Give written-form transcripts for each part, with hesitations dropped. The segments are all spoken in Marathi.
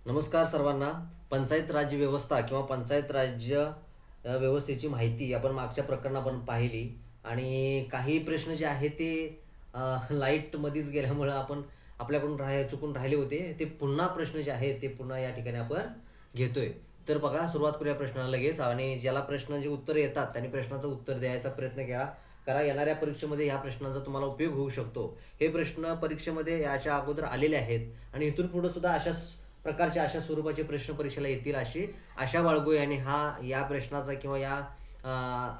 नमस्कार सर्वांना. पंचायत राज व्यवस्था किंवा पंचायत राज्य व्यवस्थेची माहिती आपण मागच्या प्रकरणात आपण पाहिली आणि काही प्रश्न जे आहेत ते लाईटमध्येच गेल्यामुळं आपण आपल्याकडून चुकून राहिले होते. ते पुन्हा प्रश्न जे आहेत ते पुन्हा या ठिकाणी आपण घेतोय. तर बघा, सुरुवात करूया प्रश्नाला लगेच. आणि ज्याला प्रश्नांची उत्तर येतात त्यांनी प्रश्नाचं उत्तर द्यायचा प्रयत्न करा. येणाऱ्या परीक्षेमध्ये ह्या प्रश्नांचा तुम्हाला उपयोग होऊ शकतो. हे प्रश्न परीक्षेमध्ये याच्या अगोदर आलेले आहेत आणि इथून पुढे सुद्धा प्रकारचे अशा स्वरूपाचे प्रश्न परीक्षेला येतील अशी आशा बाळगूया आणि या प्रश्नाचा किंवा या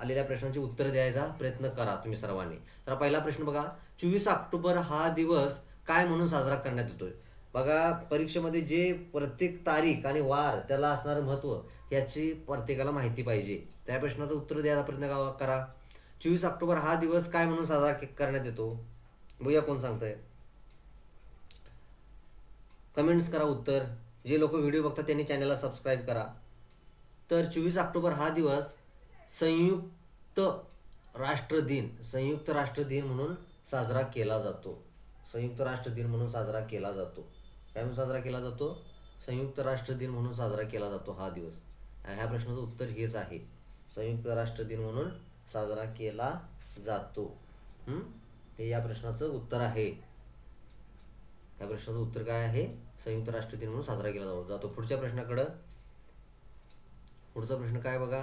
आलेल्या प्रश्नांचे उत्तर द्यायचा प्रयत्न करा तुम्ही सर्वांनी. तर पहिला प्रश्न बघा, 24 ऑक्टोबर हा दिवस काय म्हणून साजरा करण्यात येतोय? बघा, परीक्षेमध्ये जे प्रत्येक तारीख आणि वार त्याला असणारं महत्त्व याची प्रत्येकाला माहिती पाहिजे. त्या प्रश्नाचं उत्तर द्यायचा प्रयत्न करा. 24 ऑक्टोबर हा दिवस काय म्हणून साजरा करण्यात येतो? बघूया कोण सांगतंय. कमेंट्स करा उत्तर. जे लोक व्हिडिओ बघतात त्यांनी चॅनलला सबस्क्राईब करा. तर 24 ऑक्टोबर हा दिवस संयुक्त राष्ट्र दिन म्हणून साजरा केला जातो. संयुक्त राष्ट्र दिन म्हणून साजरा केला जातो. काय म्हणून साजरा केला जातो? संयुक्त राष्ट्र दिन म्हणून साजरा केला जातो हा दिवस. ह्या प्रश्नाचं उत्तर हेच आहे. संयुक्त राष्ट्र दिन म्हणून साजरा केला जातो. हे या प्रश्नाचं उत्तर आहे. या प्रश्नाचं उत्तर काय आहे? संयुक्त राष्ट्र दिन म्हणून साजरा केला जातो. पुढच्या प्रश्नाकडं. पुढचा प्रश्न काय बघा,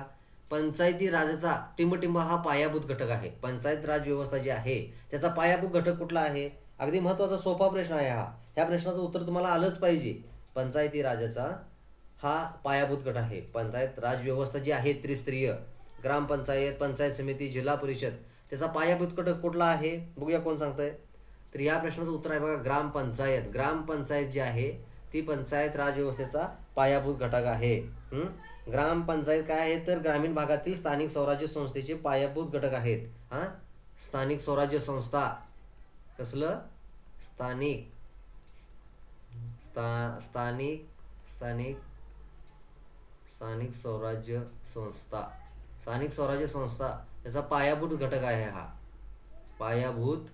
पंचायती राजाचा टिंबटिंब हा पायाभूत घटक आहे. पंचायत राज व्यवस्था जी आहे त्याचा पायाभूत घटक कुठला आहे? अगदी महत्त्वाचा सोपा प्रश्न आहे हा. ह्या प्रश्नाचं उत्तर तुम्हाला आलंच पाहिजे. पंचायती राजाचा हा पायाभूत घटक आहे. पंचायत राज व्यवस्था जी आहे त्रिस्तरीय, ग्रामपंचायत, पंचायत समिती, जिल्हा परिषद, त्याचा पायाभूत घटक कुठला आहे? बघूया कोण सांगतंय. तर या प्रश्नाचं उत्तर आहे बघा, ग्रामपंचायत. ग्रामपंचायत जी आहे ती पंचायत राज व्यवस्थेचा पायाभूत घटक आहे. ग्रामपंचायत काय आहे? तर ग्रामीण भागातील स्थानिक स्वराज्य संस्थेचे पायाभूत घटक आहेत. स्थानिक स्वराज्य संस्था. कसलं? स्थानिक स्थानिक स्थानिक स्थानिक स्वराज्य संस्था. स्थानिक स्वराज्य संस्था याचा पायाभूत घटक आहे हा. पायाभूत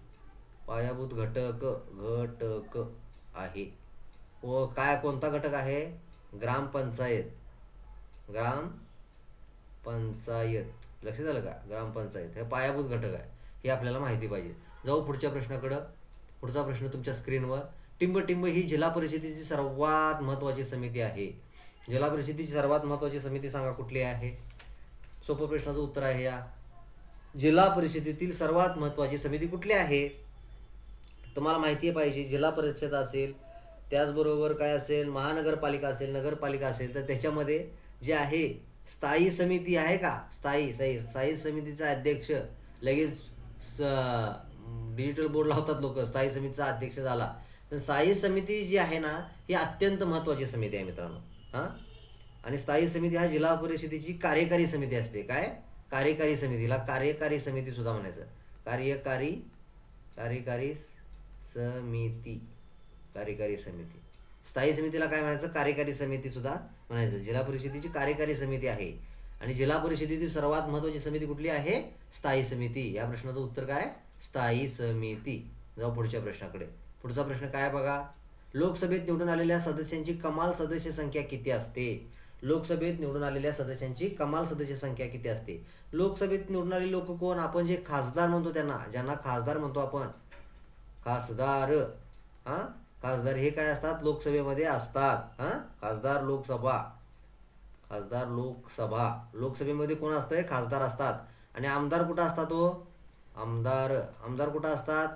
घटक आहे. व कोणता घटक आहे? ग्रामपंचायत. लक्षात आलं का? ग्रामपंचायत हे पायाभूत घटक आहे. हे आपल्याला माहिती पाहिजे. जाऊ पुढच्या प्रश्नाकडं. पुढचा प्रश्न तुमच्या स्क्रीनवर. टिंबटिंब ही जिल्हा परिषदेची सर्वात महत्त्वाची समिती आहे. जिल्हा परिषदेची सर्वात महत्त्वाची समिती सांगा कुठली आहे? सोपं प्रश्नाचं उत्तर आहे या. जिल्हा परिषदेतील सर्वात महत्त्वाची समिती कुठली आहे? तुम्हाला माहिती पाहिजे. जिल्हा परिषद असेल, त्याचबरोबर काय असेल, महानगरपालिका असेल, नगरपालिका असेल, तर त्याच्यामध्ये जे आहे स्थायी समिती आहे का? स्थायी समितीचा अध्यक्ष लगेच डिजिटल बोर्ड लावतात लोक. स्थायी समितीचा अध्यक्ष झाला. तर स्थायी समिती जी आहे ना ही अत्यंत महत्त्वाची समिती आहे मित्रांनो. आणि स्थायी समिती हा जिल्हा परिषदेची कार्यकारी समिती असते. काय? कार्यकारी समितीला कार्यकारी समिती सुद्धा म्हणायचं. कार्यकारी समिती. स्थायी समितीला काय म्हणायचं? कार्यकारी समिती सुद्धा म्हणायचं. जिल्हा परिषदेची कार्यकारी समिती आहे. आणि जिल्हा परिषदेची सर्वात महत्त्वाची समिती कुठली आहे? स्थायी समिती. या प्रश्नाचं उत्तर काय? स्थायी समिती. जाऊ पुढच्या प्रश्नाकडे. पुढचा प्रश्न काय बघा, लोकसभेत निवडून आलेल्या सदस्यांची कमाल सदस्य संख्या किती असते? लोकसभेत निवडून आलेल्या सदस्यांची कमाल सदस्य संख्या किती असते? लोकसभेत निवडून आलेले लोक कोण? आपण जे खासदार म्हणतो ज्यांना खासदार म्हणतो आपण. खासदार हे काय असतात? लोकसभेमध्ये असतात. खासदार लोकसभेमध्ये कोण असतंय? खासदार असतात. आणि आमदार कुठं असतात? आमदार कुठं असतात?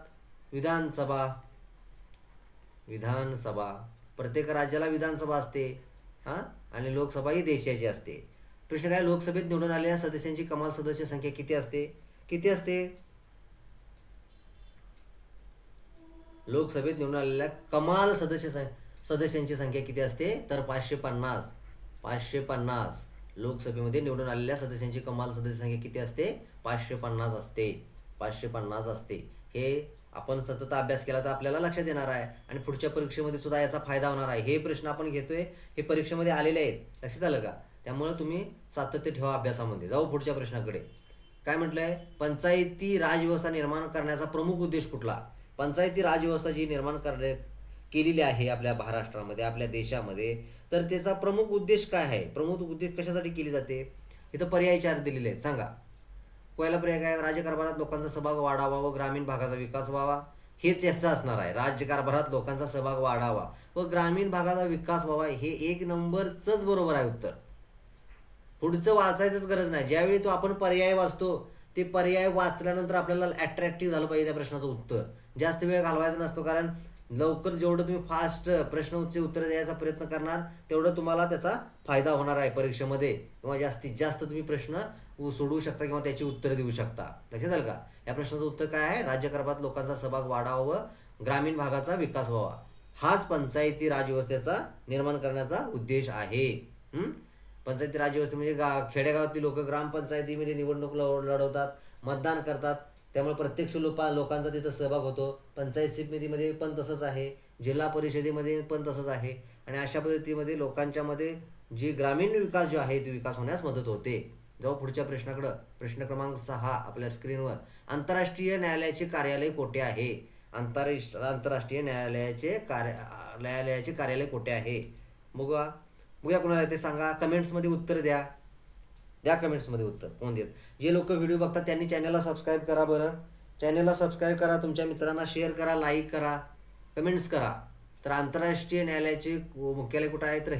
विधानसभा. प्रत्येक राज्याला विधानसभा असते. आणि लोकसभा ही देशाची असते. प्रश्न काय? लोकसभेत निवडून आलेल्या सदस्यांची कमाल सदस्य संख्या किती असते? लोकसभेत निवडून आलेल्या कमाल सदस्यांची संख्या किती असते? तर 550. लोकसभेमध्ये निवडून आलेल्या सदस्यांची कमाल सदस्य संख्या किती असते? 550 असते. हे आपण सतत अभ्यास केला तर आपल्याला लक्षात येणार आहे. आणि पुढच्या परीक्षेमध्ये सुद्धा याचा फायदा होणार आहे. हे प्रश्न आपण घेतोय हे परीक्षेमध्ये आलेले आहेत. लक्षात आलं का? त्यामुळे तुम्ही सातत्य ठेवा अभ्यासामध्ये. जाऊ पुढच्या प्रश्नाकडे. काय म्हटलंय? पंचायती राज व्यवस्था निर्माण करण्याचा प्रमुख उद्देश कुठला? पंचायती राज व्यवस्था जी निर्माण केलेली आहे आपल्या महाराष्ट्रामध्ये, आपल्या देशामध्ये. तर त्याचा प्रमुख उद्देश काय आहे, प्रमुख उद्देश कशासाठी केली जाते? इथं पर्याय चार दिलेले आहेत, सांगा. पहिला पर्याय काय? राज्यकारभारात लोकांचा सहभाग वाढावा व ग्रामीण भागाचा विकास व्हावा. हेच याचं असणार आहे, राज्यकारभारात लोकांचा सहभाग वाढावा व ग्रामीण भागाचा विकास व्हावा. हे एक नंबरचंच बरोबर आहे उत्तर. पुढचं वाचायचंच गरज नाही. ज्यावेळी तो आपण पर्याय वाचतो, ते पर्याय वाचल्यानंतर आपल्याला अट्रॅक्टिव्ह झालं पाहिजे त्या प्रश्नाचं उत्तर. जास्त वेळ घालवायचा नसतो, कारण लवकर जेवढं तुम्ही फास्ट प्रश्नाचे उत्तर द्यायचा प्रयत्न करणार, तेवढं तुम्हाला त्याचा फायदा होणार आहे परीक्षेमध्ये, किंवा जास्तीत जास्त तुम्ही प्रश्न सोडवू शकता किंवा त्याची उत्तर देऊ शकता. लक्षात आलं का? या प्रश्नाचं उत्तर काय आहे? राज्यकारभारात लोकांचा सहभाग वाढावा व ग्रामीण भागाचा विकास व्हावा. हाच पंचायती राज व्यवस्थेचा निर्माण करण्याचा उद्देश आहे. पंचायती राज व्यवस्था म्हणजे खेडेगावातली लोक ग्रामपंचायतीमध्ये निवडणूक लढवतात, मतदान करतात, त्यामुळे प्रत्यक्ष लोकांचा तिथं सहभाग होतो. पंचायत समितीमध्ये पण तसंच आहे, जिल्हा परिषदेमध्ये पण तसंच आहे. आणि अशा पद्धतीमध्ये लोकांच्यामध्ये जी ग्रामीण विकास जो आहे तो विकास होण्यास मदत होते. जाऊ पुढच्या प्रश्नाकडं. प्रश्न क्रमांक 6 आपल्या स्क्रीनवर. आंतरराष्ट्रीय न्यायालयाचे कार्यालय कोठे आहे? आंतरराष्ट्रीय न्यायालयाचे कार्यालय कोठे आहे? बघूया कोणाला ते सांगा. कमेंट्समध्ये उत्तर द्या कमेंट्समध्ये उत्तर कोण देत. जे लोक व्हिडिओ बघतात त्यांनी चॅनलला सबस्क्राईब करा. बरं, चॅनलला सबस्क्राईब करा, तुमच्या मित्रांना शेअर करा, लाईक करा, कमेंट्स करा. तर आंतरराष्ट्रीय न्यायालयाचे मुख्यालय कुठं आहे? तर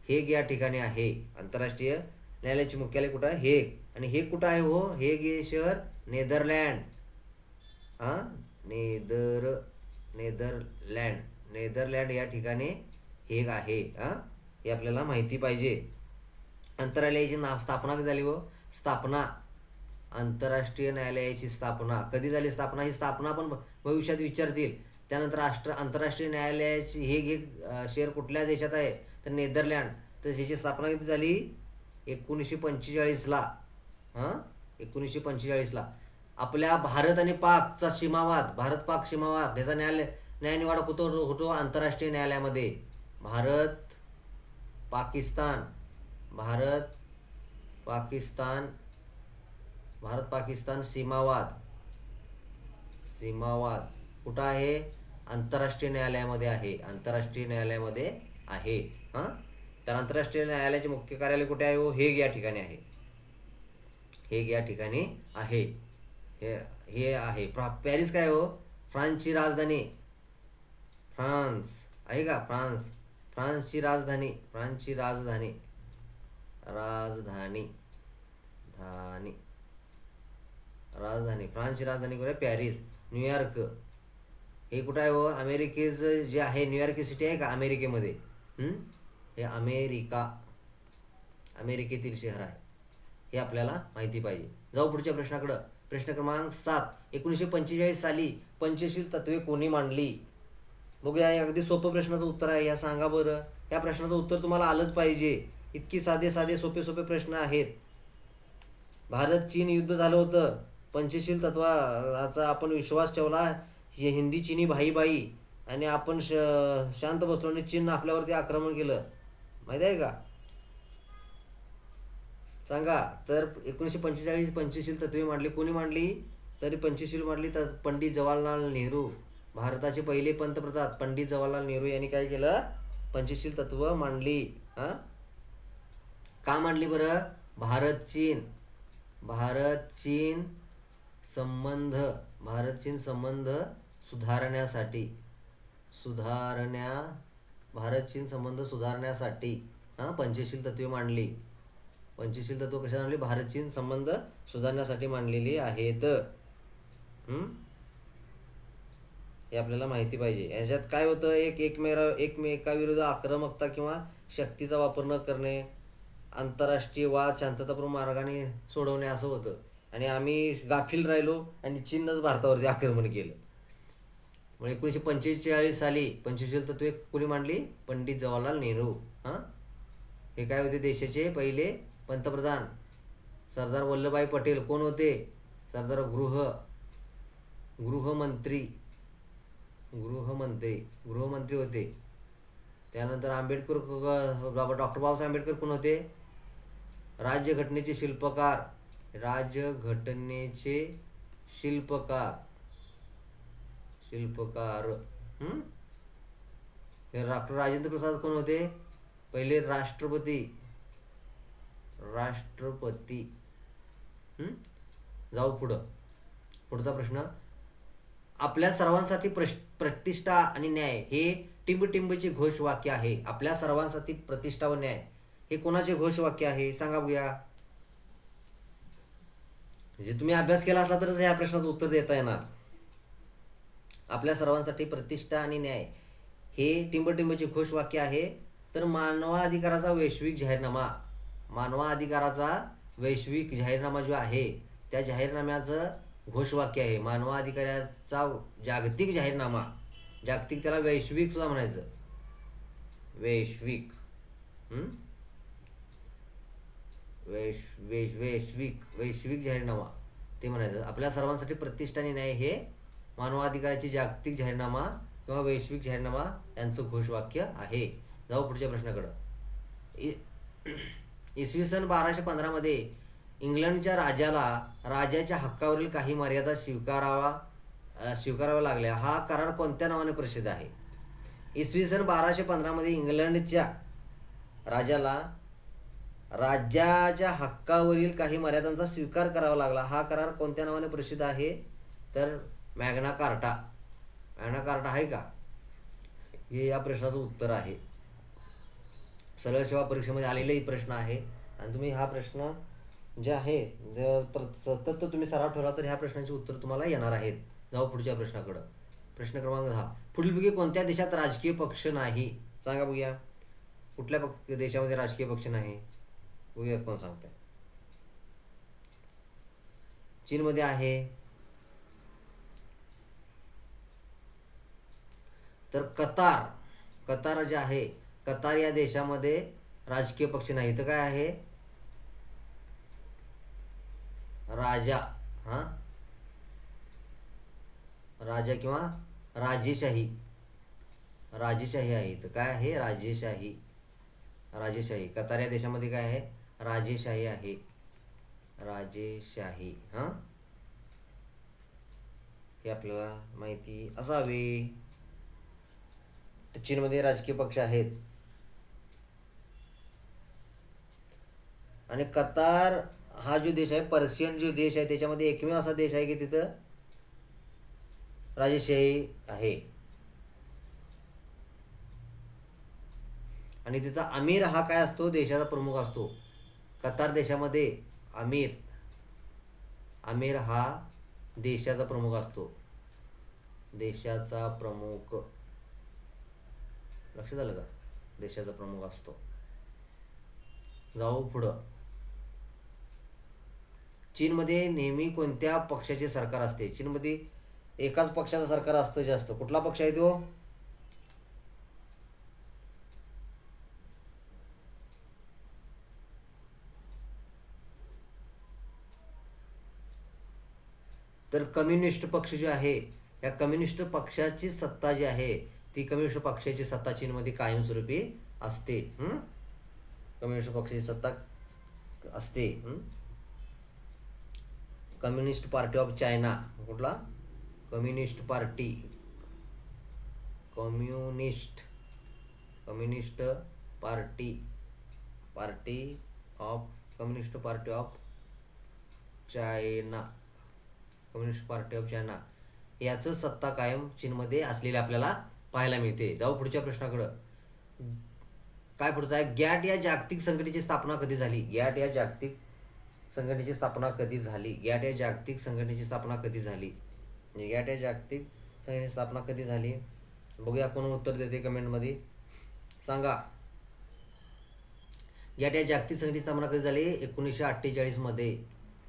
हेग या ठिकाणी आहे. आंतरराष्ट्रीय न्यायालयाचे मुख्यालय कुठं आहे? हेग. आणि हेग कुठं आहे हो? हेग हे शहर नेदरलँड. नेदरलँड या ठिकाणी हेग आहे. हे आपल्याला माहिती पाहिजे. आंतरराष्ट्रीय स्थापना कधी झाली हो? आंतरराष्ट्रीय न्यायालयाची स्थापना कधी झाली? ही स्थापना पण भविष्यात विचारतील. त्यानंतर आंतरराष्ट्रीय न्यायालयाची हेग शहर कुठल्या देशात आहे? तर नेदरलँड. तर त्याची स्थापना कधी झाली? 1945ला. 1945ला. आपल्या भारत आणि पाकचा सीमावाद, भारत पाक सीमावाद, त्याचा न्यायनिवाडा कुठं होतो? आंतरराष्ट्रीय न्यायालयामध्ये. भारत पाकिस्तान सीमावाद कुठं आहे? आंतरराष्ट्रीय न्यायालयामध्ये आहे. तर आंतरराष्ट्रीय न्यायालयाचे मुख्य कार्यालय कुठे आहे हो? हेग या ठिकाणी आहे. हे आहे. पॅरिस काय हो? फ्रान्सची राजधानी. आहे का? फ्रान्सची राजधानी फ्रान्सची राजधानी कुठे आहे? पॅरिस. न्यूयॉर्क हे कुठं आहे हो? अमेरिकेचं जे आहे, न्यूयॉर्क सिटी आहे का अमेरिकेमध्ये? हे अमेरिकेतील शहर आहे. हे आपल्याला माहिती पाहिजे. जाऊ पुढच्या प्रश्नाकडं. प्रश्न क्रमांक 7. 1945 साली पंचशील तत्वे कोणी मांडली? बघूया. अगदी सोपं प्रश्नाचं उत्तर आहे. या सांगा बरं. या प्रश्नाचं उत्तर तुम्हाला आलंच पाहिजे. इतकी साधे सोपे प्रश्न आहेत. भारत चीन युद्ध झालं होतं. पंचशील तत्वाचा आपण विश्वास ठेवला. हिंदी चीनी भाई आणि आपण शांत बसलो आणि चीन आपल्यावरती आक्रमण केलं. माहिती आहे का? सांगा. तर 1945 पंचशील तत्वे मांडली. कोणी मांडली? तरी पंचशील मांडली तर पंडित जवाहरलाल नेहरू, भारताचे पहिले पंतप्रधान पंडित जवाहरलाल नेहरू यांनी काय केलं? पंचशील तत्व मांडली. का मांडली बरं? भारत चीन संबंध सुधारण्यासाठी पंचशील तत्वे मांडली. पंचशील तत्व कशा मांडली? भारत चीन संबंध सुधारण्यासाठी मांडलेली आहेत. हे आपल्याला माहिती पाहिजे. याच्यात काय होतं? एकमेकाविरुद्ध आक्रमकता किंवा शक्तीचा वापर न करणे, आंतरराष्ट्रीय वाद शांततापूर्ण मार्गाने सोडवणे असं होतं. आणि आम्ही गाफील राहिलो आणि चीनच भारतावरती आक्रमण केलं. म्हणजे 1945 साली पंचशील तत्वे कोणी मांडली? पंडित जवाहरलाल नेहरू. हे काय होते? देशाचे पहिले पंतप्रधान. सरदार वल्लभभाई पटेल कोण होते? सरदार गृहमंत्री होते. त्यानंतर डॉक्टर बाबासाहेब आंबेडकर कोण होते? राज्यघटनेचे शिल्पकार. डॉक्टर राजेंद्र प्रसाद कोण होते? पहिले राष्ट्रपती. राष्ट्रपती. जाऊ पुढं. पुढचा प्रश्न. आपल्या सर्वांसाठी प्रतिष्ठा आणि न्याय हे टिंबटिंबचे घोषवाक्य आहे. आपल्या सर्वांसाठी प्रतिष्ठा व न्याय हे कोणाचे घोषवाक्य आहे? सांगा बघूया. म्हणजे तुम्ही अभ्यास केला असला तरच या प्रश्नाचं उत्तर देता येणार. आपल्या सर्वांसाठी प्रतिष्ठा आणि न्याय हे टिंबटिंबचे घोषवाक्य आहे. तर मानवाधिकाराचा वैश्विक जाहीरनामा, मानवाधिकाराचा वैश्विक जाहीरनामा जो आहे त्या जाहीरनाम्याचं घोषवाक्य आहे मानवाधिकाराचा जागतिक जाहीरनामा. जागतिक, त्याला वैश्विक सुद्धा म्हणायचं. वैश्विक. वैश्विक जाहीरनामा ते म्हणायचं. आपल्या सर्वांसाठी प्रतिष्ठा आणि न्याय हे मानवाधिकाराची जागतिक जाहीरनामा किंवा वैश्विक जाहीरनामा यांचं घोषवाक्य आहे. जाऊ पुढच्या प्रश्नाकडं. इसवी सन 1215 मध्ये इंग्लंडच्या राजाच्या हक्कावरील काही मर्यादा स्वीकाराव्या लागल्या. हा करार कोणत्या नावाने प्रसिद्ध आहे? इसवी सन 1215 मध्ये इंग्लंडच्या राज्याच्या हक्कावरील काही मर्यादांचा स्वीकार करावा लागला. हा करार कोणत्या नावाने प्रसिद्ध आहे? तर मॅग्ना कार्टा. मॅग्ना कार्टा आहे का? हे या प्रश्नाचं उत्तर आहे. सरळ सेवा परीक्षेमध्ये आलेलाही प्रश्न आहे आणि तुम्ही हा प्रश्न जे आहे सतत तुम्ही सराव ठेवला तर ह्या प्रश्नांची उत्तर तुम्हाला येणार आहेत. जाऊ पुढच्या प्रश्नाकडं. प्रश्न क्रमांक 10. पुढीलपैकी कोणत्या देशात राजकीय पक्ष नाही? सांगा बघूया. कुठल्या देशामध्ये राजकीय पक्ष नाही? बघूया कोण सांगताय. चीनमध्ये आहे. तर कतार जे आहे, कतार या देशामध्ये राजकीय पक्ष नाही. तर काय आहे? राजा किंवा राजेशाही आहे. तर काय आहे? राजेशाही. कतार या देशामध्ये काय आहे? राजेशाही आहे. राजेशाही. हे आपल्याला माहिती असावे. चीनमध्ये राजकीय पक्ष आहेत. आणि कतार हा जो देश आहे, पर्शियन जो देश आहे, त्याच्यामध्ये एकमेव असा देश आहे की तिथं राजेशाही आहे. आणि तिथं अमीर हा काय असतो? देशाचा प्रमुख असतो. कतार देशामध्ये अमीर हा देशाचा प्रमुख असतो. देशाचा प्रमुख. लक्षात आलं का? देशाचा प्रमुख असतो. जाऊ पुढं. चीनमध्ये नेहमी कोणत्या पक्षाचे सरकार असते? चीनमध्ये एकाच पक्षाचं सरकार असतं जास्त. कुठला पक्ष आहे तो? तर कम्युनिस्ट पक्ष जो आहे, या कम्युनिस्ट पक्षाची सत्ता जी आहे ती कम्युनिस्ट पक्षाची सत्ता चीनमध्ये कायमस्वरूपी असते. कम्युनिस्ट पक्षाची सत्ता असते. Communist party of China. कुठला? कम्युनिस्ट पार्टी ऑफ चायना याचं सत्ता कायम चीनमध्ये असलेली आपल्याला पाहायला मिळते. जाऊ पुढच्या प्रश्नाकडं. काय पुढचा आहे? गॅट या जागतिक संघटनेची स्थापना कधी झाली? गॅट या जागतिक संघटनेची स्थापना कधी झाली? बघूया कोण उत्तर देते कमेंटमध्ये. सांगा. गॅट या जागतिक संघटनेची स्थापना कधी झाली? 1948 मध्ये.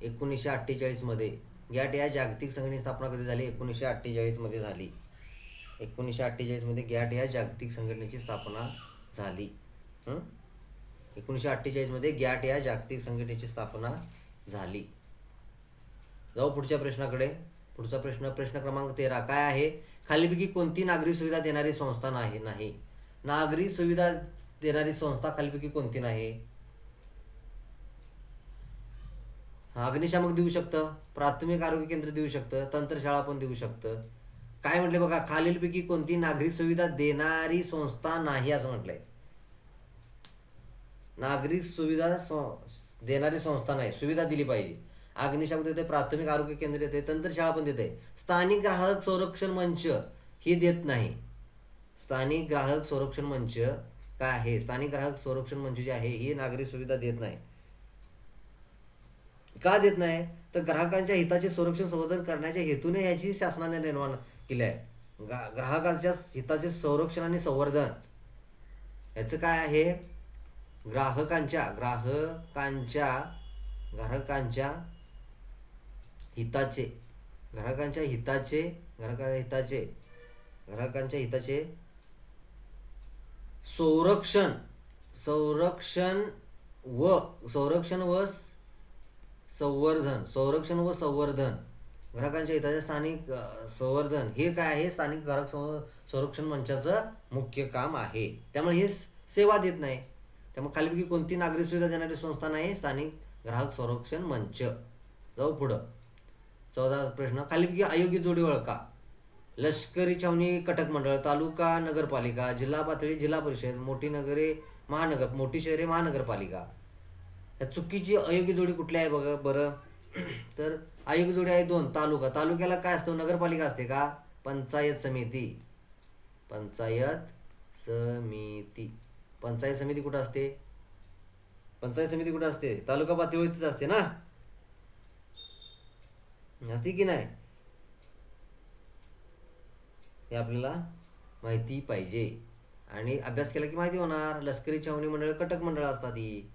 1948 मध्ये. गॅट या जागतिक संघटनेची स्थापना कधी झाली? 1948 मध्ये झाली. 1948 मध्ये गॅट या जागतिक संघटनेची स्थापना झाली. 1948 मध्ये गॅट या जागतिक संघटनेची स्थापना झाली. जाऊ पुढच्या प्रश्नाकडे. पुढचा प्रश्न क्रमांक 13. काय आहे? खालीलपैकी कोणती नागरी सुविधा देणारी संस्था नाही? नागरी सुविधा देणारी संस्था खालीलपैकी कोणती नाही? अग्निशामक देऊ शकतं, प्राथमिक आरोग्य केंद्र देऊ शकतं, तंत्रशाळा पण देऊ शकतं. काय म्हटले बघा, खालीलपैकी कोणती नागरी सुविधा देणारी संस्था नाही असं म्हटलंय. नागरिक सुविधा देणारी संस्था नाही, सुविधा दिली पाहिजे. अग्निशामक देते, प्राथमिक आरोग्य केंद्र देते, तंत्रशाळा पण देते. स्थानिक ग्राहक संरक्षण मंच ही देत नाही. स्थानिक ग्राहक संरक्षण मंच काय आहे, स्थानिक ग्राहक संरक्षण मंच जे आहे ही नागरी सुविधा देत नाही. का देत नाही, तर ग्राहकांच्या हिताचे संरक्षण संवर्धन करण्याच्या हेतूने याची शासनाने निर्माण केली आहे. ग्राहकांच्या हिताचे संरक्षण आणि संवर्धन याचं काय आहे, ग्राहकांच्या ग्राहकांच्या ग्राहकांच्या हिताचे ग्राहकांच्या हिताचे ग्राहकांच्या हिताचे ग्राहकांच्या हिताचे संरक्षण संरक्षण व संरक्षण व संरक्षण व संवर्धन, ग्राहकांच्या हिताचे स्थानिक संवर्धन हे काय आहे, स्थानिक ग्राहक संरक्षण मंचाचं मुख्य काम आहे. त्यामुळे हे सेवा देत नाही. त्यामुळे खालीपैकी कोणती नागरी सुविधा देणारी संस्था नाही, स्थानिक ग्राहक संरक्षण मंच. जाऊ पुढं. 14 प्रश्न, खालीपैकी अयोग्य जोडी ओळखा. लष्करी छावणी कटक मंडळ, तालुका नगरपालिका, जिल्हा पातळी जिल्हा परिषद, मोठी नगरे मोठी शहरे महानगरपालिका. या चुकीची अयोग्य जोडी कुठली आहे बघा बरं. तर अयोग्य जोडी आहे 2, तालुका. तालुक्याला काय असतं, नगरपालिका असते का, पंचायत समिती. पंचायत समिती पंचायत समिती कुठं असते, पंचायत समिती कुठं असते, तालुका पातळीवरतीच असते ना, असते की नाही, हे आपल्याला माहिती पाहिजे. आणि अभ्यास केला की माहिती होणार. लष्करी छावणी मंडळ कटक मंडळ असतात. ही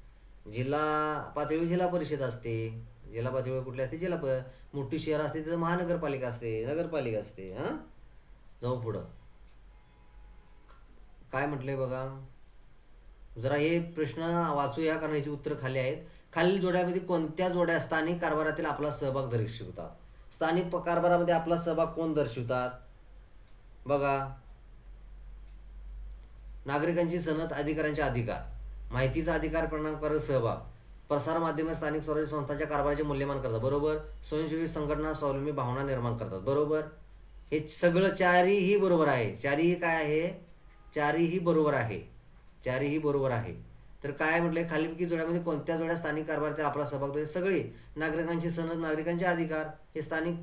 जिल्हा पातळीवर जिल्हा परिषद असते. जिल्हा पातळीवर कुठली असते, मोठी शहर असते तिथं महानगरपालिका असते, नगरपालिका असते. हां, जाऊ पुढं. काय म्हटलंय बघा, जरा हे प्रश्न वाचूया कारण याची उत्तर खाली आहेत. खालील जोड्यामध्ये कोणत्या जोड्या स्थानिक कारभारातील आपला सहभाग दर्शवतात. स्थानिक कारभारामध्ये आपला सहभाग कोण दर्शवतात बघा. नागरिकांची सनद, अधिकाऱ्यांचे अधिकार, माहितीचा अधिकार, परिणामकारक सहभाग, प्रसार माध्यमे स्थानिक स्वराज्य संस्थांच्या कारभाराचे मूल्यमान करतात. बरोबर. स्वयंसेवी संघटना स्वावलंबी भावना निर्माण करतात. बरोबर. हे सगळं चारीही बरोबर आहे. चारीही काय आहे, चारीही बरोबर आहे. चारीही बरोबर आहे. तर काय म्हटलंय, खालीलपैकी जोड्यामध्ये कोणत्या जोड्या स्थानिक कारभारातील आपला सहभाग, सगळे. नागरिकांची सनद, नागरिकांचे अधिकार हे स्थानिक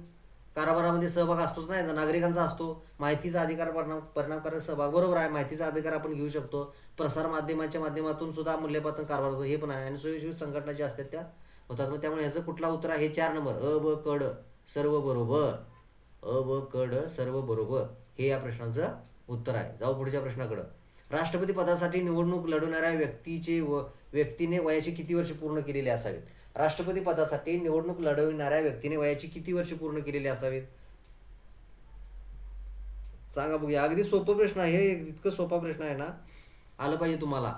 कारभारामध्ये सहभाग असतोच नाही, नागरिकांचा असतो. माहितीचा अधिकार, परिणामकारक सहभाग, बरोबर आहे. माहितीचा अधिकार आपण घेऊ शकतो. प्रसार माध्यमांच्या माध्यमातून सुद्धा मूल्यपतन कारभार होतो, हे पण आहे. आणि स्वयंसेवी संघटना ज्या असतात त्या होतात. मग त्यामुळे ह्याचं कुठला उत्तर आहे, 4 नंबर, अ ब क ड सर्व बरोबर. अ ब क ड सर्व बरोबर हे या प्रश्नाचं उत्तर आहे. जाऊ पुढच्या प्रश्नाकडं. राष्ट्रपती पदासाठी निवडणूक लढवणाऱ्या व्यक्तीने वयाची किती वर्ष पूर्ण केलेली असावीत. राष्ट्रपती पदासाठी निवडणूक लढवणाऱ्या व्यक्तीने वयाची किती वर्ष पूर्ण केलेली असावीत सांगा बघूया. अगदी सोपा प्रश्न आहे. इतकं सोपा प्रश्न आहे ना, आलं पाहिजे तुम्हाला.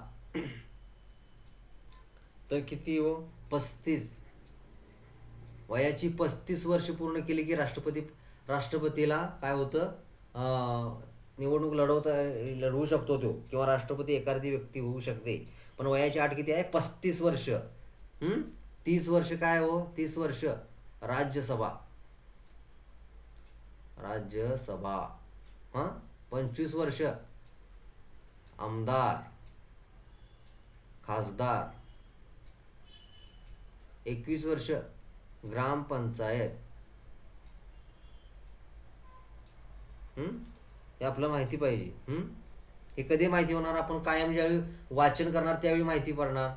तर किती हो, 35. वयाची 35 वर्ष पूर्ण केली की राष्ट्रपतीला काय होतं, निवडणूक लढवू शकतो तो, किंवा राष्ट्रपती एखादी व्यक्ती होऊ शकते. पण वयाची अट किती आहे, 35 वर्ष. 30 वर्ष काय हो, 30 वर्ष राज्यसभा. 25 वर्ष आमदार खासदार. 21 वर्ष ग्रामपंचायत. हे आपलं माहिती पाहिजे. हे कधी माहिती होणार, आपण कायम ज्यावेळी वाचन करणार त्यावेळी माहिती पडणार.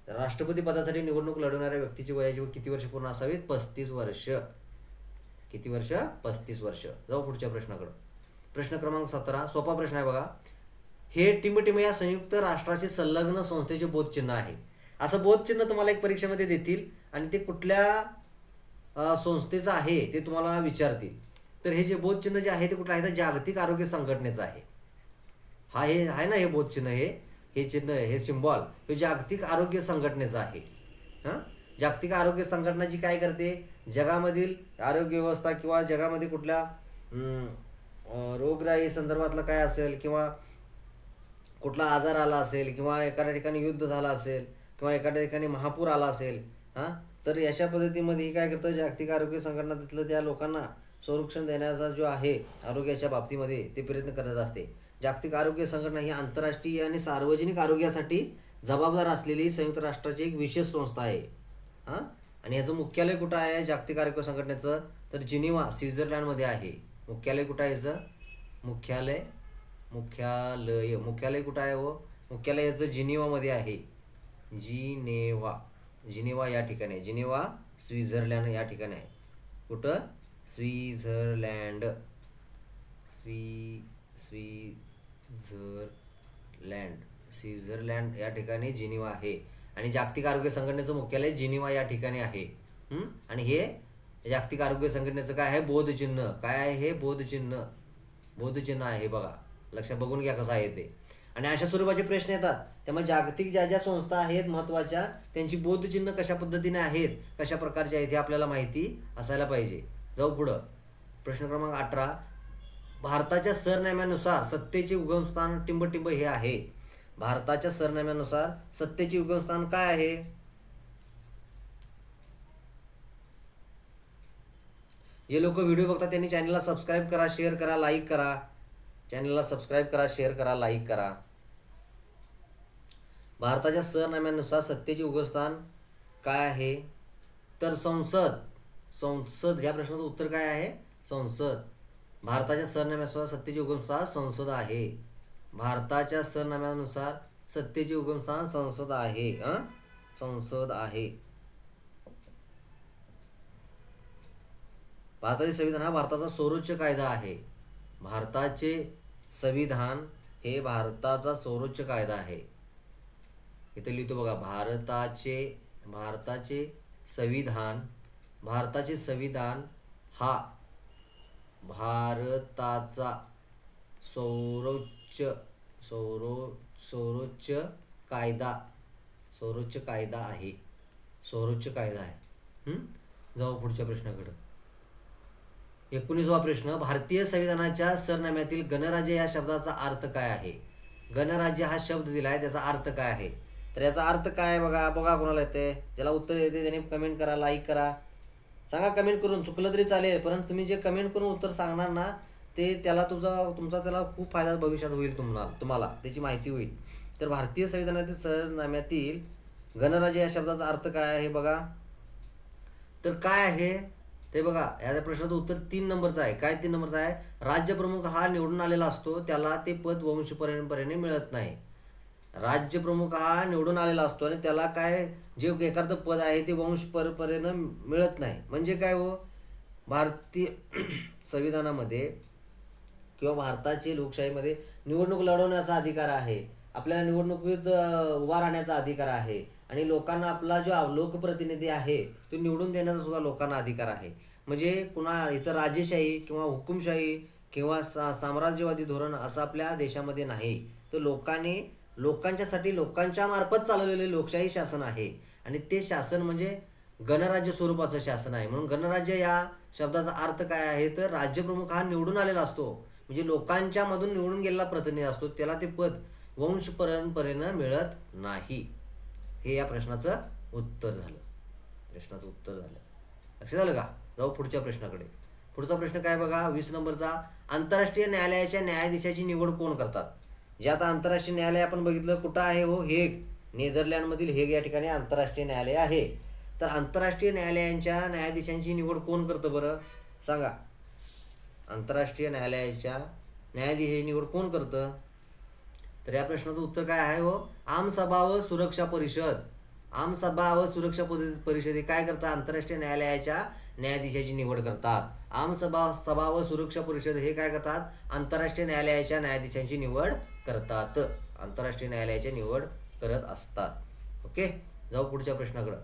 राष्ट्रपती पदासाठी निवडणूक लढवणाऱ्या व्यक्तीची वयाची किती वर्ष पूर्ण असावीत, 35 वर्ष. किती वर्ष, 35 वर्ष. जाऊ पुढच्या प्रश्नाकडे. प्रश्न क्रमांक 17, सोपा प्रश्न आहे बघा. हे टिंबटिंब या संयुक्त राष्ट्राशी संलग्न संस्थेचे बोधचिन्ह आहे. असं बोधचिन्ह तुम्हाला एक परीक्षेमध्ये देतील आणि ते कुठल्या संस्थेचं आहे ते तुम्हाला विचारतील. तर हे जे बोधचिन्ह जे आहे ते कुठलं आहे, तर जागतिक आरोग्य संघटनेचं आहे. हे आहे ना, हे बोधचिन्ह, हे चिन्ह, हे सिम्बॉल, हे जागतिक आरोग्य संघटनेचं आहे. जागतिक आरोग्य संघटना जी काय करते, जगामधील आरोग्य व्यवस्था किंवा जगामध्ये कुठल्या रोगराई संदर्भातलं काय असेल, किंवा कुठला आजार आला असेल, किंवा एखाद्या ठिकाणी युद्ध झालं असेल, किंवा एखाद्या ठिकाणी महापूर आला असेल, तर अशा पद्धतीमध्ये हे काय करतं, जागतिक आरोग्य संघटना तिथलं त्या लोकांना संरक्षण देण्याचा जो आहे आरोग्याच्या बाबतीमध्ये ते प्रयत्न करत असते. जागतिक आरोग्य संघटना ही आंतरराष्ट्रीय आणि सार्वजनिक आरोग्यासाठी जबाबदार असलेली संयुक्त राष्ट्राची एक विशेष संस्था आहे. हां, आणि याचं मुख्यालय कुठं आहे जागतिक आरोग्य संघटनेचं, तर जिनिव्हा स्वित्झर्लंडमध्ये आहे. मुख्यालय कुठं आहे याचं, मुख्यालय कुठं आहे हो, मुख्यालय याचं जिनिव्हामध्ये आहे. जिनिव्हा या ठिकाणी आहे. जिनिव्हा स्वित्झर्लंड या ठिकाणी आहे. कुठं, स्वित्झर्लंड स्वित्झर्लंड या ठिकाणी जिनिव्हा आहे. आणि जागतिक आरोग्य संघटनेचं मुख्यालय जिनिव्हा या ठिकाणी आहे. आणि हे जागतिक आरोग्य संघटनेचं काय आहे, बोधचिन्ह. काय आहे हे, बोधचिन्ह आहे. बघा, लक्षात बघून घ्या कसं आहे ते. आणि अशा स्वरूपाचे प्रश्न येतात. त्यामुळे जागतिक ज्या ज्या संस्था आहेत महत्त्वाच्या, त्यांची बोधचिन्ह कशा पद्धतीने आहेत, कशा प्रकारचे आहेत हे आपल्याला माहिती असायला पाहिजे. जाऊ पुढं. प्रश्न क्रमांक 18. भारताच्या सरनाम्यानुसार सत्तेचे उगमस्थान टिंबटिंब हे आहे. भारताच्या सरनाम्यानुसार सत्तेचे उगमस्थान काय आहे? जे लोक व्हिडिओ बघतात त्यांनी चॅनलला सबस्क्राईब करा, शेअर करा, लाईक करा. चॅनलला सबस्क्राईब करा, शेअर करा, लाईक करा. भारताच्या सरनाम्यानुसार सत्तेचे उगमस्थान काय आहे? तर संसद. या प्रश्नाचं उत्तर काय आहे? संसद. भारताच्या सरनाम्यानुसार सत्तेचे उगमस्थान संसद आहे. भारताच्या सरनाम्यानुसार सत्तेचे उगमस्थान संसद आहे. संसद आहे. भारताचे संविधान हा भारताचा सर्वोच्च कायदा आहे. भारताचे संविधान हे भारताचा सर्वोच्च कायदा आहे. इथे लिहितो बघा, भारताचे संविधान हा भारताचा सर्वोच्च कायदा आहे. जाऊ पुढच्या प्रश्नाकडे. 19वा प्रश्न. भारतीय संविधानाच्या सरनाम्यातील गणराज्य या शब्दाचा अर्थ काय आहे? गणराज्य हा शब्द दिलाय, त्याचा अर्थ काय आहे? तर याचा अर्थ काय बघा कोणाला येते, ज्याला उत्तर येते त्याने कमेंट करा, लाईक करा, सांगा कमेंट करून. चुकलं तरी चालेल, परंतु तुम्ही जे कमेंट करून उत्तर सांगणार ना ते त्याला तुमचा त्याला खूप फायदा भविष्यात होईल. तुम्हाला त्याची माहिती होईल. तर भारतीय संविधानातील सरनाम्यातील गणराज्य या शब्दाचा अर्थ काय आहे बघा. तर काय आहे ते बघा. या प्रश्नाचं उत्तर 3 नंबरचं आहे. काय 3 नंबरचं आहे? राज्यप्रमुख हा निवडून आलेला असतो, त्याला ते पद वंश परंपरेने मिळत नाही. राज्यप्रमुख हा निवडून आलेला असतो आणि त्याला काय जे एखादं पद आहे ते वंश परंपरेनं मिळत नाही. म्हणजे काय हो, भारतीय संविधानामध्ये किंवा भारताची लोकशाहीमध्ये निवडणूक लढवण्याचा अधिकार आहे. आपल्याला निवडणुकीत उभा राहण्याचा अधिकार आहे. आणि लोकांना आपला जो लोकप्रतिनिधी आहे तो निवडून देण्याचा सुद्धा लोकांना अधिकार आहे. म्हणजे इथं राजेशाही किंवा हुकुमशाही किंवा साम्राज्यवादी धोरण असं आपल्या देशामध्ये नाही. तर लोकांच्यासाठी लोकांच्या मार्फत चालवलेले लोकशाही शासन आहे. आणि ते शासन म्हणजे गणराज्य स्वरूपाचं शासन आहे. म्हणून गणराज्य या शब्दाचा अर्थ काय आहे? तर राज्यप्रमुख हा निवडून आलेला असतो, म्हणजे लोकांच्या मधून निवडून गेलेला प्रतिनिधी असतो, त्याला ते पद वंश परंपरेनं मिळत नाही. हे या प्रश्नाचं उत्तर झालं. लक्षात झालं का? जाऊ पुढच्या प्रश्नाकडे. पुढचा प्रश्न काय बघा, 20 नंबरचा. आंतरराष्ट्रीय न्यायालयाच्या न्यायाधीशाची निवड कोण करतात? जे आता आंतरराष्ट्रीय न्यायालय आपण बघितलं कुठं आहे हो, हेग. नेदरलँडमधील हेग या ठिकाणी आंतरराष्ट्रीय न्यायालय आहे. तर आंतरराष्ट्रीय न्यायालयांच्या न्यायाधीशांची निवड कोण करतं बरं, सांगा. आंतरराष्ट्रीय न्यायालयाच्या न्यायाधीशाची निवड कोण करतं? तर या प्रश्नाचं उत्तर काय आहे हो, आमसभा व सुरक्षा परिषद हे काय करतात? आंतरराष्ट्रीय न्यायालयाच्या न्यायाधीशाची निवड करतात. सभा व सुरक्षा परिषद हे काय करतात? आंतरराष्ट्रीय न्यायालयाच्या न्यायाधीशांची निवड करतात. आंतरराष्ट्रीय न्यायालयाची निवड करत असतात. ओके, जाऊ पुढच्या प्रश्नाकडे.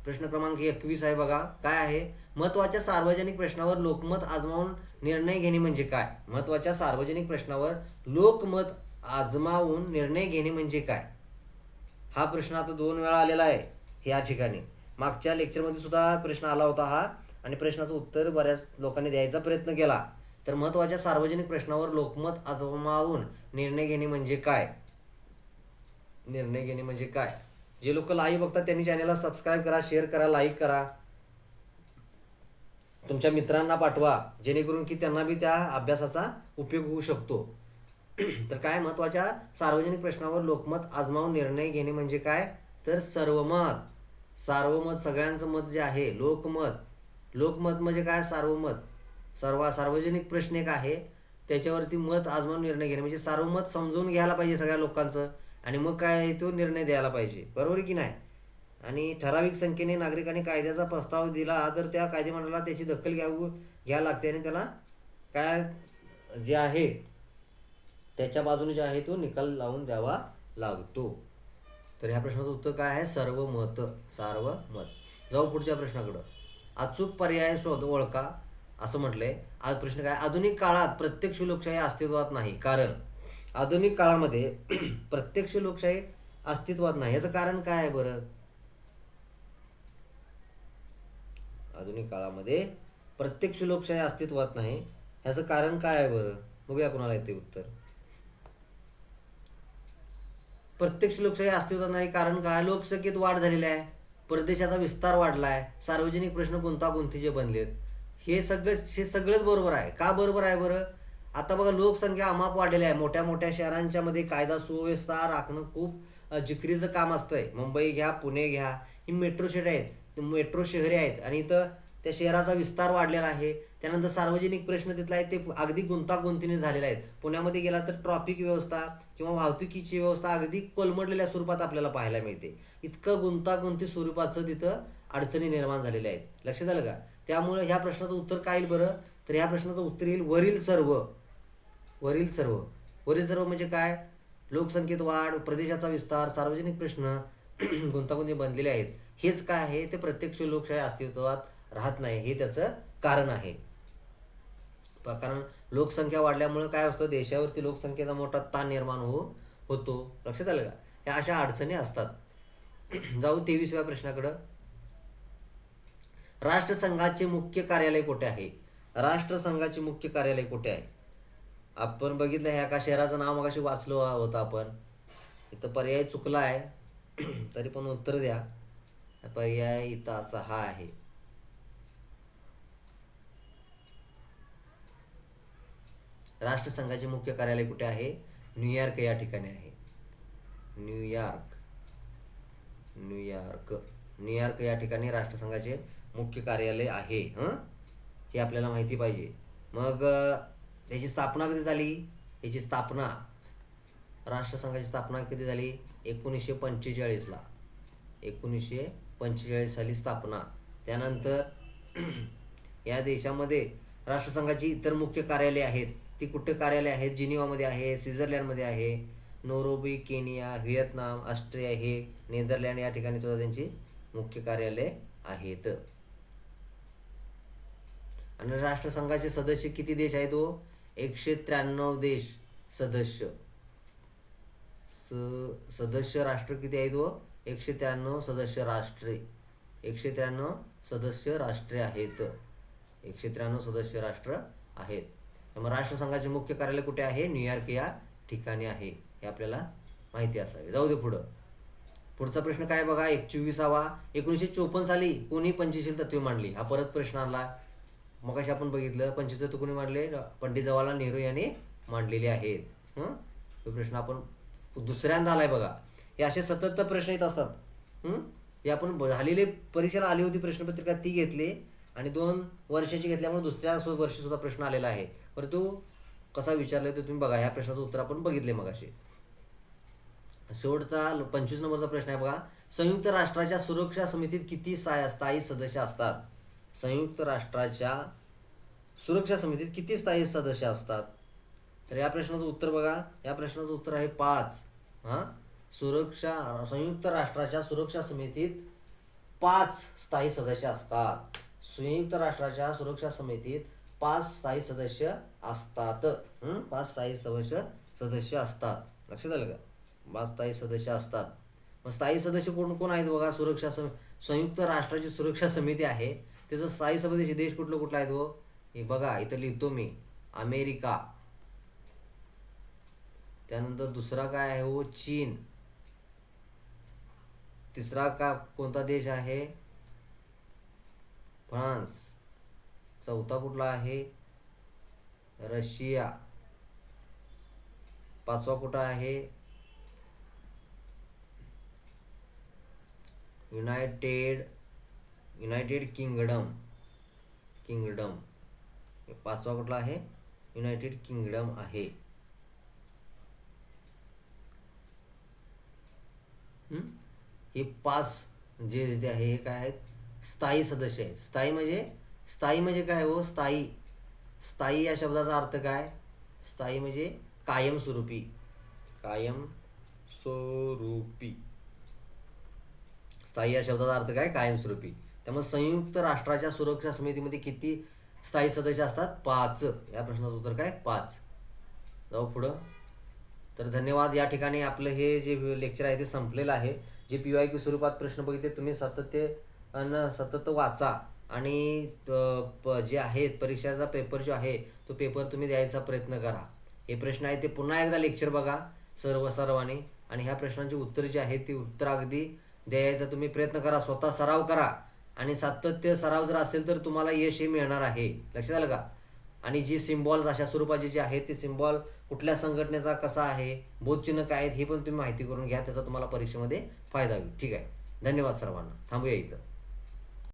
प्रश्न क्रमांक 21 आहे बघा. काय आहे? महत्त्वाच्या सार्वजनिक प्रश्नावर लोकमत आजमावून निर्णय घेणे म्हणजे काय? महत्त्वाच्या सार्वजनिक प्रश्नावर लोकमत आजमावून निर्णय घेणे म्हणजे काय? हा प्रश्न आता 2 वेळा आलेला आहे या ठिकाणी. मागच्या लेक्चरमध्ये सुद्धा प्रश्न आला होता हा, आणि प्रश्नाचं उत्तर बऱ्याच लोकांनी द्यायचा प्रयत्न केला. तर महत्त्वाच्या सार्वजनिक प्रश्नावर लोकमत आजमावून निर्णय घेणे म्हणजे काय? जे लोक लाईव्ह बघतात त्यांनी चॅनलला सबस्क्राईब करा, शेअर करा, लाईक करा, तुमच्या मित्रांना पाठवा, जेणेकरून की त्यांना बी त्या अभ्यासाचा उपयोग होऊ शकतो. तर काय महत्त्वाच्या सार्वजनिक प्रश्नावर लोकमत आजमावून निर्णय घेणे म्हणजे काय, तर सार्वमत. सार्वमत सगळ्यांचं मत जे आहे, लोकमत. लोकमत म्हणजे काय, सार्वमत. सार्वजनिक प्रश्न एक आहे, त्याच्यावरती मत आजमावून निर्णय घेणे म्हणजे सार्वमत समजून घ्यायला पाहिजे सगळ्या लोकांचं, आणि मग काय तो निर्णय द्यायला पाहिजे, बरोबर की नाही. आणि ठराविक संख्येने नागरिकांनी कायद्याचा प्रस्ताव दिला तर त्या कायदेमंडळाला त्याची दखल घ्यायला लागते, आणि त्याला काय जे आहे त्याच्या बाजूने जे आहे तो निकाल लावून द्यावा लागतो. तर ह्या प्रश्नाचं उत्तर काय आहे, सर्वमत. सार्वमत. जाऊ पुढच्या प्रश्नाकडं. अचूक पर्याय शोध ओळखा असं म्हटलंय. आज प्रश्न काय, आधुनिक काळात प्रत्यक्ष लोकशाही अस्तित्वात नाही, कारण. आधुनिक काळामध्ये प्रत्यक्ष लोकशाही अस्तित्वात नाही, याचं कारण काय आहे बरं. आधुनिक काळामध्ये प्रत्यक्ष लोकशाही अस्तित्वात नाही, ह्याचं कारण काय आहे बरं. बघूया कोणाला येते उत्तर. प्रत्यक्ष लोकशाही अस्तित्वात नाही कारण काय, लोकसंख्येत वाढ झालेली आहे, प्रदेशाचा विस्तार वाढला आहे, सार्वजनिक प्रश्न गुंतागुंतीचे बनलेत. हे सगळंच बरोबर आहे. का बरोबर आहे बरं. आता बघा, लोकसंख्या अमाप वाढलेली आहे. मोठ्या मोठ्या शहरांच्या मध्ये कायदा सुव्यवस्था राखणं खूप जिकरीचं काम असतंय. मुंबई घ्या, पुणे घ्या, ही मेट्रो शहरे आहेत, मेट्रो शहरे आहेत, आणि इथं त्या शहराचा विस्तार वाढलेला आहे. त्यानंतर सार्वजनिक प्रश्न तिथले आहेत ते अगदी गुंतागुंतीने झालेले आहेत. पुण्यामध्ये गेला तर ट्रॉफिक व्यवस्था किंवा वाहतुकीची व्यवस्था अगदी कोलमडलेल्या स्वरूपात आपल्याला पाहायला मिळते. इतकं गुंतागुंती स्वरूपाचं तिथं अडचणी निर्माण झालेल्या आहेत. लक्षात आलं का. त्यामुळे ह्या प्रश्नाचं उत्तर काय येईल बरं, तर ह्या प्रश्नाचं उत्तर येईल वरील सर्व. वरील सर्व. वरील सर्व म्हणजे काय, लोकसंख्येत वाढ, प्रदेशाचा विस्तार, सार्वजनिक प्रश्न गुंतागुंती बनलेले आहेत. हेच काय आहे, ते प्रत्यक्ष लोकशाही अस्तित्वात राहत नाही, हे त्याचं कारण आहे. कारण लोकसंख्या वाढल्यामुळे काय असतं, देशावरती लोकसंख्येचा मोठा ताण निर्माण होतो. लक्षात आलं का. ह्या अशा अडचणी असतात. जाऊ 23व्या प्रश्नाकडं. राष्ट्रसंघाचे मुख्य कार्यालय कुठे आहे. राष्ट्रसंघाचे मुख्य कार्यालय कुठे आहे. आपण बघितलं ह्या का शहराचं नाव मगाशी वाचलं होतं आपण. इथं पर्याय चुकला आहे तरी पण उत्तर द्या. पर्याय इथं असा हा आहे. राष्ट्रसंघाचे मुख्य कार्यालय कुठे आहे, न्यूयॉर्क या ठिकाणी आहे. न्यूयॉर्क या ठिकाणी राष्ट्रसंघाचे मुख्य कार्यालय आहे. हे आपल्याला माहिती पाहिजे. मग त्याची स्थापना कधी झाली, याची स्थापना, राष्ट्रसंघाची स्थापना कधी झाली, 1945ला. 1945 साली स्थापना. त्यानंतर या देशामध्ये राष्ट्रसंघाची इतर मुख्य कार्यालय आहेत. ती कुठे कार्यालय आहेत, जिनिवामध्ये आहे, स्वित्झर्लंडमध्ये आहे, नैरोबी, केनिया, व्हिएतनाम, ऑस्ट्रिया, हे नेदरलँड या ठिकाणी सुद्धा त्यांची मुख्य कार्यालय आहेत. आणि राष्ट्रसंघाचे सदस्य किती देश आहेत, 193 देश सदस्य. सदस्य राष्ट्र किती आहेत, 193 सदस्य राष्ट्रे. 193 सदस्य राष्ट्रे आहेत. 193 सदस्य राष्ट्र आहेत. मग राष्ट्रसंघाचे मुख्य कार्यालय कुठे आहे, न्यूयॉर्क या ठिकाणी आहे. हे आपल्याला माहिती असावे. जाऊ दे पुढं. पुढचा प्रश्न काय बघा, 24वा. 1954 साली कोणी पंचशील तत्वे मांडली. हा परत प्रश्न आला. मग अशी आपण बघितलं, पंचशील तत्व कोणी मांडले, पंडित जवाहरलाल नेहरू यांनी मांडलेले आहेत. तो प्रश्न आपण दुसऱ्यांदा आलाय बघा. हे असे सतत प्रश्न येत असतात. हे आपण झालेले परीक्षेला आली होती प्रश्नपत्रिका, ती घेतली आणि 2 वर्षाची घेतल्यामुळे दुसऱ्या वर्षी सुद्धा प्रश्न आलेला आहे. परंतु कसा विचारलाय ते तुम्ही बघा. ह्या प्रश्नाचं उत्तर आपण बघितले मग असे. शेवटचा 25 नंबरचा प्रश्न आहे बघा. संयुक्त राष्ट्राच्या सुरक्षा समितीत किती स्थायी सदस्य असतात. संयुक्त राष्ट्राच्या सुरक्षा समितीत किती स्थायी सदस्य असतात. तर या प्रश्नाचं उत्तर बघा. या प्रश्नाचं उत्तर आहे 5. संयुक्त राष्ट्राच्या सुरक्षा समितीत 5 स्थायी सदस्य असतात. संयुक्त राष्ट्राच्या सुरक्षा समितीत 5 स्थायी सदस्य असतात. 5 स्थायी सदस्य असतात. लक्षात आलं का. 5 स्थायी सदस्य असतात. मग स्थायी सदस्य कोण कोण आहेत बघा. संयुक्त राष्ट्राची सुरक्षा समिती आहे, त्याचं स्थायी सदस्य देश कुठलं आहेत हे बघा. इथं लिहितो मी, अमेरिका. त्यानंतर दुसरा काय आहे चीन. तिसरा का कोणता देश आहे? फ्रान्स. चौथा कुठला आहे? रशिया. पाचवा कुठं आहे? United kingdom. पाचवा कुठला आहे? युनायटेड किंगडम आहे. हे 5 जे आहे हे काय आहेत? स्थायी सदस्य आहेत. स्थायी म्हणजे काय हो? स्थायी या शब्दाचा अर्थ काय? स्थायी म्हणजे कायमस्वरूपी. स्थायी या शब्दाचा अर्थ काय? कायमस्वरूपी. त्यामुळे संयुक्त राष्ट्राच्या सुरक्षा समितीमध्ये किती स्थायी सदस्य असतात? 5. या प्रश्नाचं उत्तर काय? 5. जाऊ पुढं. तर धन्यवाद. या ठिकाणी आपलं हे जे लेक्चर आहे ते संपलेलं आहे. जे PYQ स्वरूपात प्रश्न बघितले तुम्ही सतत वाचा आणि जे आहेत परीक्षेचा पेपर जो आहे तो पेपर तुम्ही द्यायचा प्रयत्न करा. हे प्रश्न आहे ते पुन्हा एकदा लेक्चर बघा सर्वांनी आणि ह्या प्रश्नांची उत्तर जी आहेत ती उत्तर अगदी द्यायचा तुम्ही प्रयत्न करा. स्वतः सराव करा आणि सातत्य सराव जर असेल तर तुम्हाला यश हे मिळणार आहे. लक्षात आलं का? आणि जी सिम्बॉल्स अशा स्वरूपाचे जे आहेत ते सिम्बॉल कुठल्या संघटनेचा कसा आहे, बोधचिन्ह काय आहेत हे पण तुम्ही माहिती करून घ्या. त्याचा तुम्हाला परीक्षेमध्ये फायदा होईल. ठीक आहे. धन्यवाद सर्वांना. थांबूया इथं.